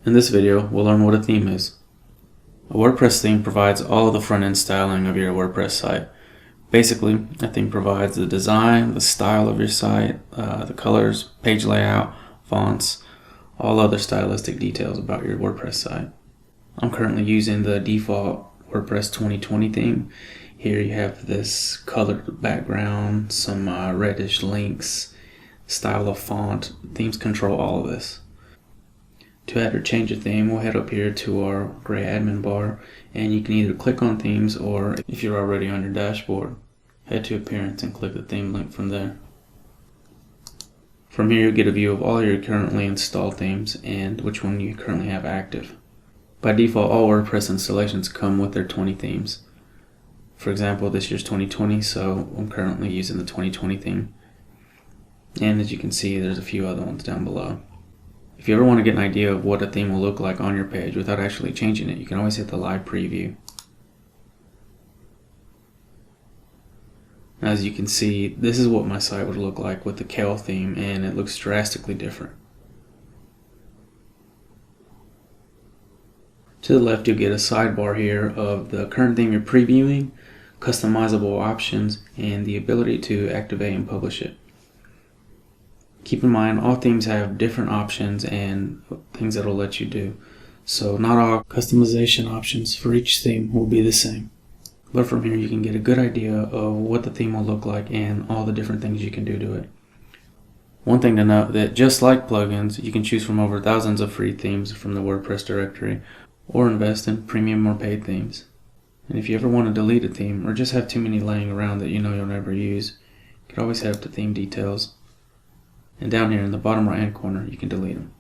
In this video, we'll learn what a theme is. A WordPress theme provides all of the front-end styling of your WordPress site. Basically, a theme provides the design, the style of your site, the colors, page layout, fonts, all other stylistic details about your WordPress site. I'm currently using the default WordPress 2020 theme. Here you have this colored background, some reddish links, style of font. Themes control all of this. To add or change a theme, we'll head up here to our gray admin bar, and you can either click on themes, or if you're already on your dashboard, head to appearance and click the theme link from there. From here you'll get a view of all your currently installed themes and which one you currently have active. By default, all WordPress installations come with their 20 themes. For example, this year's 2020, so I'm currently using the 2020 theme. And as you can see, there's a few other ones down below. If you ever want to get an idea of what a theme will look like on your page without actually changing it, you can always hit the live preview. As you can see, this is what my site would look like with the Kale theme, and it looks drastically different. To the left, you'll get a sidebar here of the current theme you're previewing, customizable options, and the ability to activate and publish it. Keep in mind, all themes have different options and things that will let you do. So not all customization options for each theme will be the same. But from here you can get a good idea of what the theme will look like and all the different things you can do to it. One thing to note, that just like plugins, you can choose from over thousands of free themes from the WordPress directory, or invest in premium or paid themes. And if you ever want to delete a theme, or just have too many laying around that you know you'll never use, you can always head up to theme details. And down here in the bottom right hand corner, you can delete them.